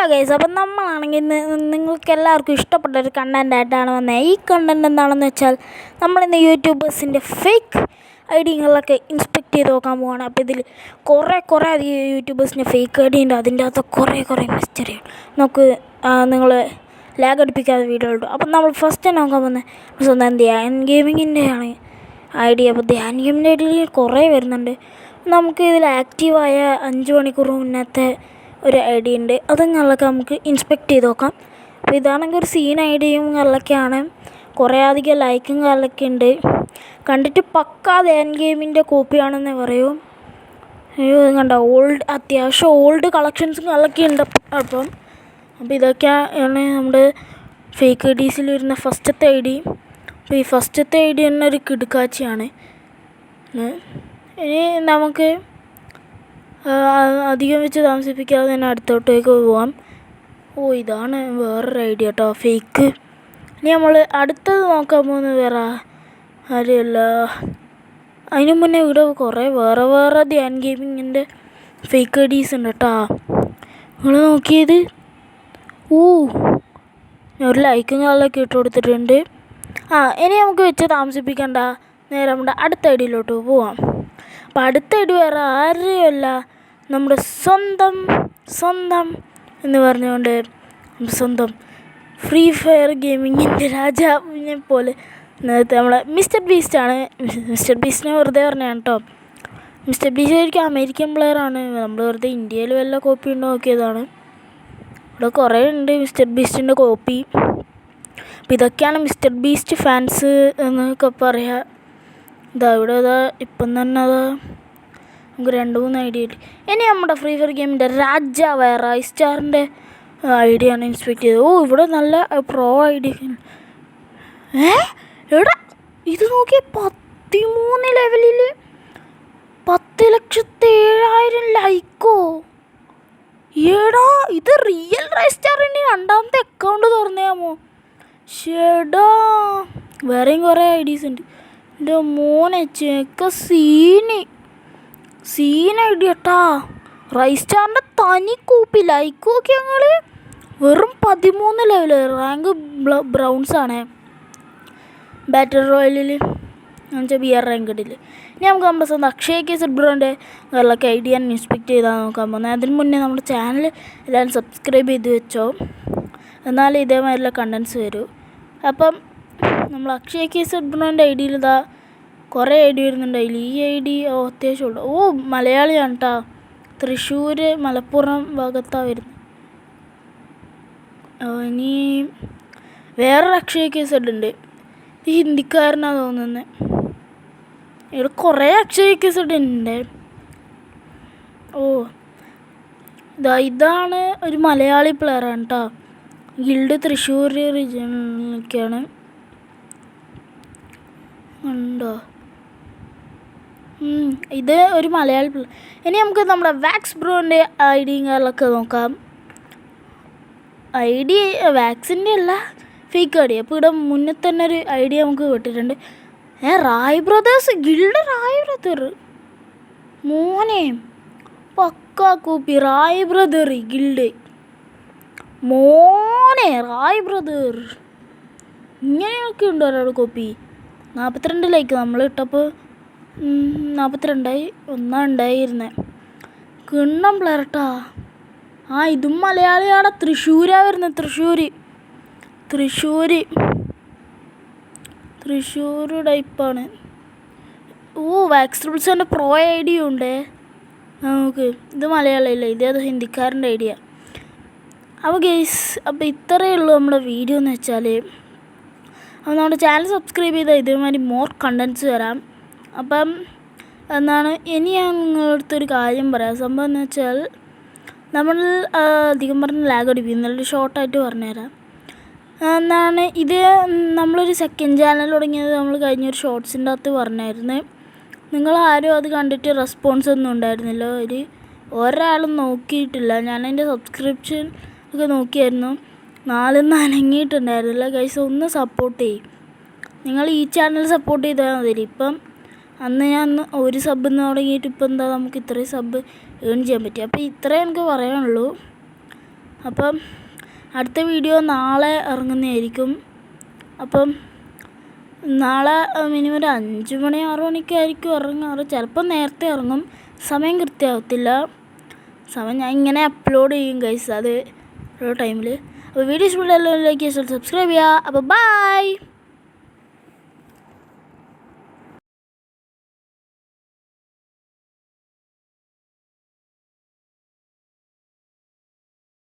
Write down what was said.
Hello guys, അപ്പം നമ്മളാണെങ്കിൽ നിങ്ങൾക്ക് എല്ലാവർക്കും ഇഷ്ടപ്പെട്ട ഒരു കണ്ടൻ്റ് ആയിട്ടാണ് വന്നത്. ഈ കണ്ടൻറ് എന്താണെന്ന് വെച്ചാൽ നമ്മളിന്ന് യൂട്യൂബേഴ്സിൻ്റെ ഫേക്ക് ഐഡിയകളൊക്കെ ഇൻസ്പെക്ട് ചെയ്ത് നോക്കാൻ പോവുകയാണ്. അപ്പോൾ ഇതിൽ കുറേ അധികം യൂട്യൂബേഴ്സിൻ്റെ ഫേക്ക് ഐഡി ഉണ്ട്. അതിൻ്റെ അകത്ത് കുറേ മിസ്റ്ററിയാണ്. നമുക്ക് നിങ്ങൾ ലാഗ് അടിപ്പിക്കാതെ വീഡിയോ ഇടും. അപ്പം നമ്മൾ ഫസ്റ്റ് നോക്കാൻ പോകുന്നത് സ്വന്തം ധ്യാൻ ഗെയിമിങ്ങിൻ്റെ ആണ് ഐഡിയ. അപ്പോൾ ധ്യാൻ ഗെയിമിൻ്റെ ഐഡിയയിൽ കുറേ വരുന്നുണ്ട്. നമുക്ക് ഇതിൽ ആക്റ്റീവായ 5 മണിക്കൂർ മുന്നത്തെ ഒരു ഐഡിയ ഉണ്ട്. അതുങ്ങളൊക്കെ നമുക്ക് ഇൻസ്പെക്ട് ചെയ്ത് നോക്കാം. അപ്പോൾ ഇതാണെങ്കിൽ ഒരു സീൻ ഐഡിയയും കാര്യങ്ങളൊക്കെയാണ്. കുറേ അധികം ലൈക്കും കാര്യങ്ങളൊക്കെ ഉണ്ട്. കണ്ടിട്ട് പക്കാ ധ്യാൻ ഗെയിമിൻ്റെ കോപ്പിയാണെന്ന് പറയും. അയ്യോ ഇത് കണ്ടോ, അത്യാവശ്യം ഓൾഡ് കളക്ഷൻസും കാര്യങ്ങളൊക്കെ ഉണ്ട്. അപ്പോൾ ഇതൊക്കെയാണ് നമ്മുടെ ഫേക്ക് ഐഡീസിൽ വരുന്ന ഫസ്റ്റത്തെ ഐഡി. അപ്പോൾ ഈ ഫസ്റ്റത്തെ ഐഡി തന്നെ ഒരു കിടുക്കാച്ചിയാണ്. ഇനി നമുക്ക് അധികം വെച്ച് താമസിപ്പിക്കാതെ തന്നെ അടുത്തോട്ടേക്ക് പോവാം. ഇതാണ് വേറൊരു ഐഡിയ കേട്ടോ, ഫേക്ക്. ഇനി നമ്മൾ അടുത്തത് നോക്കാൻ പോകുന്നത് വേറെ ആരെയല്ല. അതിന് മുന്നേ ഇവിടെ കുറേ വേറെ ധ്യാൻ ഗെയിമിങ്ങിൻ്റെ ഫേക്ക് ഐഡീസ് ഉണ്ട് കേട്ടോ. നിങ്ങൾ നോക്കിയത് ഒരു ലൈക്കും കാര്യങ്ങളൊക്കെ ഇട്ട് കൊടുത്തിട്ടുണ്ട്. ഇനി നമുക്ക് വെച്ച് താമസിപ്പിക്കണ്ട, നേരെ നമ്മുടെ അടുത്ത ഐഡിയിലോട്ട് പോവാം. അപ്പോൾ അടുത്ത ഐഡി വേറെ ആരെയല്ല, നമ്മുടെ സ്വന്തം എന്ന് പറഞ്ഞുകൊണ്ട് സ്വന്തം ഫ്രീ ഫയർ ഗെയിമിങ്ങിൻ്റെ രാജാവിനെ പോലെ നേരത്തെ നമ്മളെ മിസ്റ്റർ ബീസ്റ്റാണ്. മിസ്റ്റർ ബീസ്റ്റിനെ വെറുതെ പറഞ്ഞതാണ് കേട്ടോ. മിസ്റ്റർ ബീസ്റ്റ് ശരിക്കും അമേരിക്കൻ പ്ലെയറാണ്. നമ്മൾ വെറുതെ ഇന്ത്യയിൽ വല്ല കോപ്പി ഉണ്ടോ നോക്കിയതാണ്. ഇവിടെ കുറേ ഉണ്ട് മിസ്റ്റർ ബീസ്റ്റിൻ്റെ കോപ്പി. അപ്പോൾ ഇതൊക്കെയാണ് മിസ്റ്റർ ബീസ്റ്റ് ഫാൻസ് എന്നൊക്കെ പറയാം. ഇവിടെ ഇപ്പം തന്നെ നമുക്ക് 2-3 ഐഡിയ ഉണ്ട്. ഇനി നമ്മുടെ ഫ്രീ ഫയർ ഗെയിമിൻ്റെ രാജാവായ റൈസ്റ്റാറിൻ്റെ ഐഡിയ ആണ് ഇൻസ്പെക്ട് ചെയ്തത്. ഇവിടെ നല്ല പ്രോ ഐഡിയ. എടാ ഇത് നോക്കി, 13 ലെവലിൽ 10,07,000 ലൈക്കോ. ഏടാ ഇത് റിയൽ റൈസ്റ്റാറിൻ്റെ 2ാമത്തെ അക്കൗണ്ട് തുറന്നേമോ. ഷേടാ വേറെയും കുറേ ഐഡീസ് ഉണ്ട്. എൻ്റെ മോനെ ചെക്ക സീൻ ഐഡിയ കേട്ടാ. റൈസ്റ്റാറിൻ്റെ തനി കൂപ്പി. ലൈക്ക് നോക്കി ഞങ്ങൾ വെറും 13 ലെവൽ, റാങ്ക് ബ്രൗൺസാണ്. ബാറ്റർ റോയലിൽ എന്നുവെച്ചാൽ BR റാങ്കഡിൽ. ഇനി നമുക്ക് നമ്മുടെ സ്വന്തം അക്ഷയ് കേസഡ് ബ്രോൻ്റെ കാര്യങ്ങളൊക്കെ ഐഡിയ ഇൻസ്പെക്ട് ചെയ്താൽ നോക്കാൻ പോകുന്നത്. അതിന് മുന്നേ നമ്മുടെ ചാനൽ എല്ലാവരും സബ്സ്ക്രൈബ് ചെയ്ത് വെച്ചോ, എന്നാലേ ഇതേമാതിരിയുള്ള കണ്ടൻസ് വരൂ. അപ്പം നമ്മൾ അക്ഷയ് കേസഡ് ബ്രോൻ്റെ ഐഡിയിൽ കുറേ ഐഡി വരുന്നുണ്ട്. അതിൽ ഈ ഐഡി അത്യാവശ്യമുണ്ട്. മലയാളിയാണ് കേട്ടോ. തൃശ്ശൂർ മലപ്പുറം ഭാഗത്താണ് വരുന്നത്. ഇനി വേറൊരു അക്ഷയ് കേസഡ് ഉണ്ട്. ഇത് ഹിന്ദിക്കാരനാണ് തോന്നുന്നത്. ഇവിടെ കുറേ അക്ഷയ് കേസഡ് ഉണ്ട്. ഇതാണ് ഒരു മലയാളി പ്ലെയറാണ് കേട്ടോ. ഗിൽഡ് തൃശ്ശൂർ റീജിയണിലൊക്കെയാണ്. ഉണ്ടോ? ഇത് ഒരു മലയാളി പ്ലെയർ. ഇനി നമുക്ക് നമ്മുടെ വാക്സ് ബ്രോൻ്റെ ഐഡിയും കാര്യങ്ങളൊക്കെ നോക്കാം. ഐഡിയ വാക്സിൻ്റെ അല്ല, ഫേക്ക് ഐഡിയ. അപ്പോൾ ഇവിടെ മുന്നേ തന്നെ ഒരു ഐഡിയ നമുക്ക് കിട്ടിയിട്ടുണ്ട്. Rai brothers guild, Rai brother മോനെ പക്കാ കൂപ്പി. റായ് ബ്രദർ ഗിൽഡ് മോനെ, റായ് ബ്രദർ ഇങ്ങനെയൊക്കെ ഉണ്ടോ ഒരാൾ കോപ്പി. 42 ലൈക്ക് നമ്മൾ ഇട്ടപ്പോൾ 42 ഒന്നാണ്ടായിരുന്നത്. കിണ്ണം പ്ലെയർ കേട്ടാ. ഇതും മലയാളിയാണ്. തൃശ്ശൂരാണ് വരുന്നത്. തൃശ്ശൂർ ടൈപ്പാണ്. വാക്സ് ട്രിപ്പിൾസിൻ്റെ പ്രോ ഐഡിയ ഉണ്ട് നമുക്ക്. ഇത് മലയാളിയല്ല, ഇതേത് ഹിന്ദിക്കാരൻ്റെ ഐഡിയ. അപ്പോൾ ഇത്രയേ ഉള്ളൂ നമ്മുടെ വീഡിയോ എന്ന് വെച്ചാൽ. അപ്പോൾ നമ്മുടെ ചാനൽ സബ്സ്ക്രൈബ് ചെയ്താൽ ഇതേമാതിരി മോർ കണ്ടൻറ്റ്സ് വരാം. അപ്പം ഇനി ഞാൻ നിങ്ങളുടെ അടുത്തൊരു കാര്യം പറയാം. സംഭവം എന്ന് വെച്ചാൽ നമ്മൾ അധികം പറഞ്ഞ് ലാഗ് അടിപ്പിക്കും. നല്ലൊരു ഷോർട്ടായിട്ട് പറഞ്ഞുതരാം. ഇത് നമ്മളൊരു സെക്കൻഡ് ചാനൽ തുടങ്ങിയത് നമ്മൾ കഴിഞ്ഞൊരു ഷോർട്സിൻ്റെ അകത്ത് പറഞ്ഞായിരുന്നു. നിങ്ങളാരും അത് കണ്ടിട്ട് റെസ്പോൺസ് ഒന്നും ഉണ്ടായിരുന്നില്ല. ഒരാളും നോക്കിയിട്ടില്ല. ഞാനതിൻ്റെ സബ്സ്ക്രിപ്ഷൻ ഒക്കെ നോക്കിയായിരുന്നു. 4 അനങ്ങിയിട്ടുണ്ടായിരുന്നില്ല. ഗൈസ് ഒന്ന് സപ്പോർട്ട് ചെയ്യും. നിങ്ങൾ ഈ ചാനൽ സപ്പോർട്ട് ചെയ്താൽ മതി. ഇപ്പം ഞാൻ ഒരു സബ് തുടങ്ങിയിട്ട് ഇപ്പം നമുക്ക് ഇത്രയും സബ് ഏൺ ചെയ്യാൻ പറ്റി. അപ്പോൾ ഇത്രയും എനിക്ക് പറയാനുള്ളൂ. അപ്പം അടുത്ത വീഡിയോ നാളെ ഇറങ്ങുന്നതായിരിക്കും. അപ്പം നാളെ മിനിമം ഒരു 5 മണി 6 മണിക്കായിരിക്കും ഇറങ്ങാറ്. ചിലപ്പോൾ നേരത്തെ ഇറങ്ങും, സമയം കൃത്യമാകത്തില്ല. സമയം ഞാൻ ഇങ്ങനെ അപ്ലോഡ് ചെയ്യും ഗൈസ്, അത് ഓരോ ടൈമിൽ. അപ്പോൾ വീഡിയോ ഇഷ്ടപ്പെട്ടാൽ ലൈക്ക് ചെയ്യുക, സബ്സ്ക്രൈബ് ചെയ്യുക. അപ്പോൾ ബൈ.